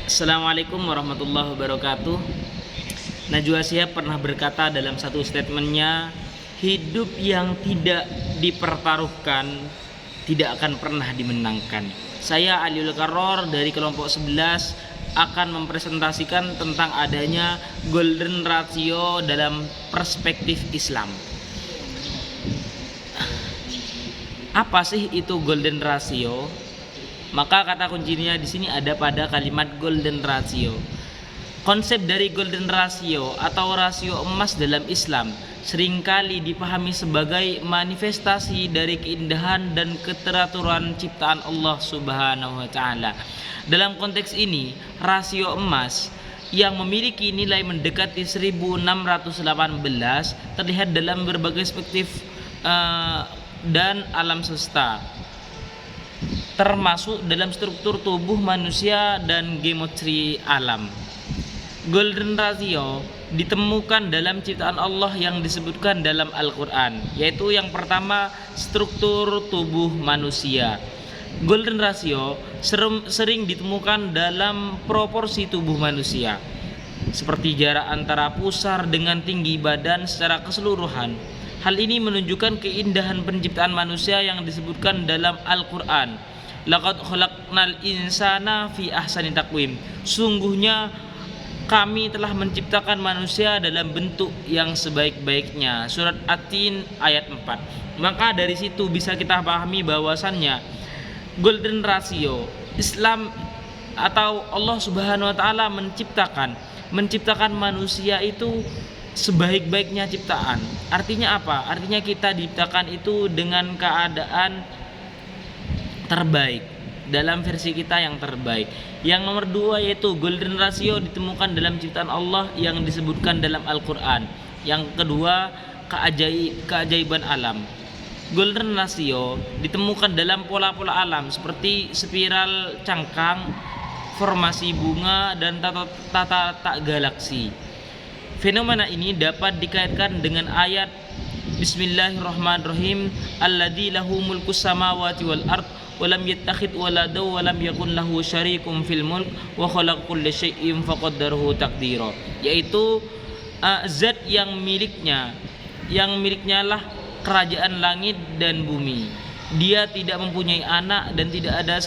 Assalamualaikum warahmatullahi wabarakatuh. Najwa Shihab pernah berkata dalam satu statementnya, hidup yang tidak dipertaruhkan tidak akan pernah dimenangkan. Saya Aliul Karor dari kelompok 11 akan mempresentasikan tentang adanya golden ratio dalam perspektif Islam. Apa sih itu golden ratio? Maka kata kuncinya di sini ada pada kalimat golden ratio. Konsep dari golden ratio atau rasio emas dalam Islam seringkali dipahami sebagai manifestasi dari keindahan dan keteraturan ciptaan Allah Subhanahu wa taala. Dalam konteks ini, rasio emas yang memiliki nilai mendekati 1618 terlihat dalam berbagai perspektif dan alam semesta, termasuk dalam struktur tubuh manusia dan geometri alam. Golden ratio ditemukan dalam ciptaan Allah yang disebutkan dalam Al-Quran, yaitu yang pertama struktur tubuh manusia. Golden ratio sering ditemukan dalam proporsi tubuh manusia, seperti jarak antara pusar dengan tinggi badan secara keseluruhan. Hal ini menunjukkan keindahan penciptaan manusia yang disebutkan dalam Al-Quran. Laqad khalaqnal insana fi ahsani taqwim. Sungguhnya kami telah menciptakan manusia dalam bentuk yang sebaik-baiknya. Surat At-Tin ayat 4. Maka dari situ bisa kita pahami bahwasannya golden ratio Islam atau Allah Subhanahu wa taala menciptakan manusia itu sebaik-baiknya ciptaan. Artinya apa? Artinya kita diciptakan itu dengan keadaan terbaik, dalam versi kita yang terbaik. Yang nomor 2 yaitu golden ratio ditemukan dalam ciptaan Allah yang disebutkan dalam Al-Quran. Yang kedua, keajaiban alam. Golden ratio ditemukan dalam pola-pola alam seperti spiral cangkang, formasi bunga, dan tata galaksi. Fenomena ini dapat dikaitkan dengan ayat Bismillahirrahmanirrahim, alladzi lahu mulkus samawati wal ard walam yattakhid walada walam yakun lahu syarikum fil mulk wa khalaqa kulla syai'in faqaddarahu taqdira, yaitu zat yang miliknya lah kerajaan langit dan bumi. Dia tidak mempunyai anak dan tidak ada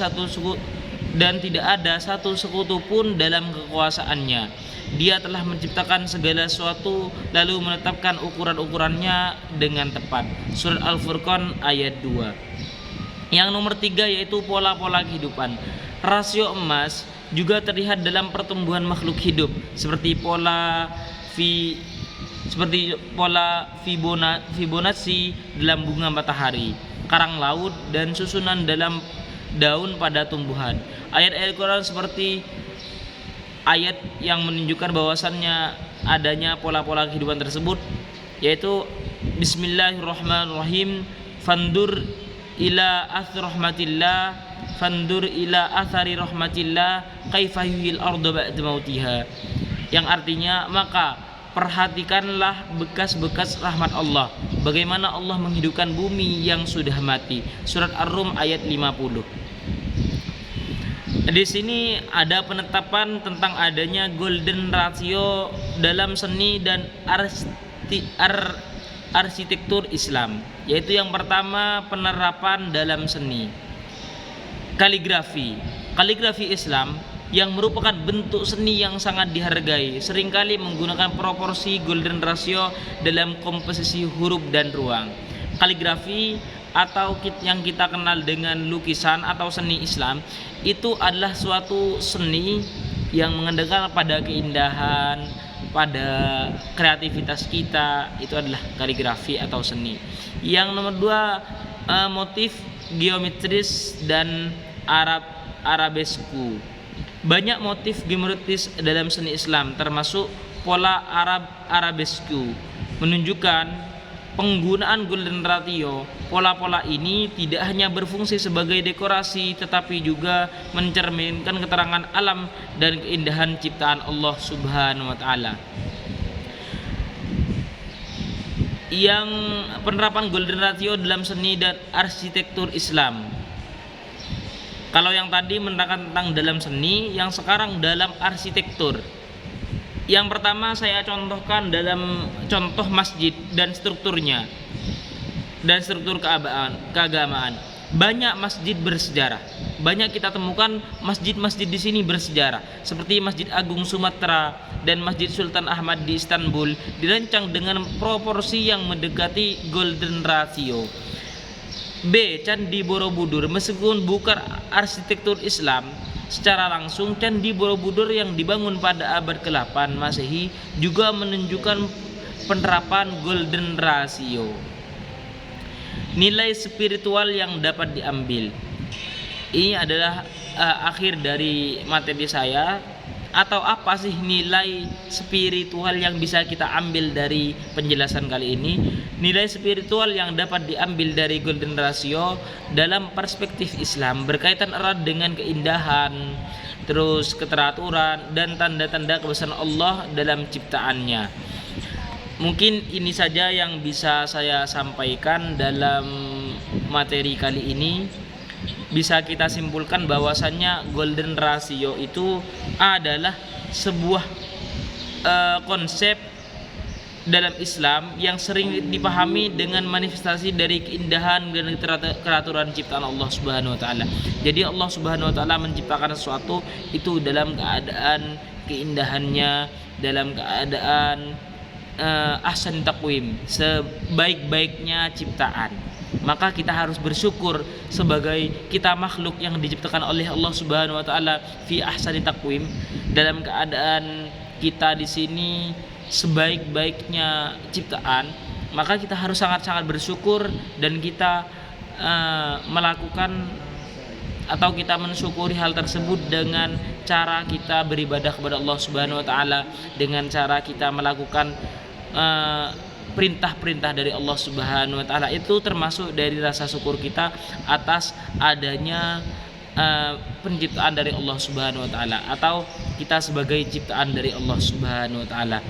satu sekutu pun dalam kekuasaannya. Dia telah menciptakan segala sesuatu lalu menetapkan ukuran-ukurannya dengan tepat. Surat Al-Furqan ayat 2. Yang nomor 3 yaitu pola-pola kehidupan. Rasio emas juga terlihat dalam pertumbuhan makhluk hidup seperti pola Fibonacci dalam bunga matahari, karang laut, dan susunan dalam daun pada tumbuhan. Ayat-ayat Quran seperti ayat yang menunjukkan bahwasannya adanya pola-pola kehidupan tersebut, yaitu Bismillahirrahmanirrahim, fandur ila athari rahmatillah kaifa yuhyil arda ba'da mautiha, yang artinya maka perhatikanlah bekas-bekas rahmat Allah, bagaimana Allah menghidupkan bumi yang sudah mati. Surat Ar-Rum ayat 50. Di sini ada penetapan tentang adanya golden ratio dalam seni dan arsitektur Islam, yaitu yang pertama penerapan dalam seni. Kaligrafi Islam yang merupakan bentuk seni yang sangat dihargai seringkali menggunakan proporsi golden ratio dalam komposisi huruf dan ruang. Kaligrafi atau yang kita kenal dengan lukisan atau seni Islam itu adalah suatu seni yang mengandalkan pada keindahan, pada kreativitas kita. Itu adalah kaligrafi atau seni. Yang nomor 2 motif geometris dan arabesku. Banyak motif geometris dalam seni Islam termasuk pola arabesku menunjukkan penggunaan golden ratio. Pola-pola ini tidak hanya berfungsi sebagai dekorasi tetapi juga mencerminkan keterangan alam dan keindahan ciptaan Allah Subhanahu wa taala. Yang penerapan golden ratio dalam seni dan arsitektur Islam. Kalau yang tadi menerangkan tentang dalam seni, yang sekarang dalam arsitektur. Yang pertama saya contohkan dalam contoh masjid dan strukturnya dan struktur keagamaan. Banyak masjid bersejarah. Banyak kita temukan masjid-masjid di sini bersejarah, seperti Masjid Agung Sumatera dan Masjid Sultan Ahmad di Istanbul, dirancang dengan proporsi yang mendekati golden ratio. B. Candi Borobudur, meskipun bukan arsitektur Islam secara langsung, Candi Borobudur yang dibangun pada abad ke-8 Masehi juga menunjukkan penerapan golden ratio. Nilai spiritual yang dapat diambil. Ini adalah akhir dari materi saya. Atau apa sih nilai spiritual yang bisa kita ambil dari penjelasan kali ini? Nilai spiritual yang dapat diambil dari golden ratio dalam perspektif Islam berkaitan erat dengan keindahan, terus keteraturan dan tanda-tanda kebesaran Allah dalam ciptaannya. Mungkin ini saja yang bisa saya sampaikan dalam materi kali ini. Bisa kita simpulkan bahwasannya golden ratio itu adalah sebuah konsep dalam Islam yang sering dipahami dengan manifestasi dari keindahan dan keteraturan ciptaan Allah Subhanahu wa taala. Jadi Allah Subhanahu wa taala menciptakan sesuatu itu dalam keadaan keindahannya, dalam keadaan ahsan taqwim, sebaik-baiknya ciptaan. Maka kita harus bersyukur sebagai kita makhluk yang diciptakan oleh Allah Subhanahu wa taala fi ahsani taqwim, dalam keadaan kita di sini sebaik-baiknya ciptaan. Maka kita harus sangat-sangat bersyukur dan kita melakukan atau kita mensyukuri hal tersebut dengan cara kita beribadah kepada Allah Subhanahu wa taala, dengan cara kita melakukan perintah-perintah dari Allah Subhanahu wa taala. Itu termasuk dari rasa syukur kita atas adanya penciptaan dari Allah Subhanahu wa taala, atau kita sebagai ciptaan dari Allah Subhanahu wa taala.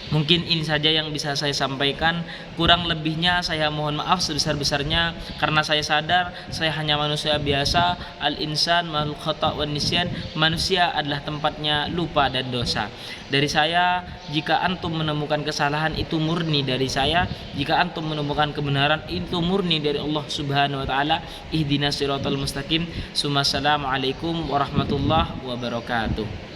Mungkin ini saja yang bisa saya sampaikan. Kurang lebihnya saya mohon maaf sebesar-besarnya, karena saya sadar saya hanya manusia biasa. Al-insan makhluk khata' wan nisyan, manusia adalah tempatnya lupa dan dosa. Dari saya, jika antum menemukan kesalahan itu murni dari saya, jika antum menemukan kebenaran itu murni dari Allah Subhanahu wa taala. Ihdinas siratal mustaqim. Assalamualaikum warahmatullahi wabarakatuh.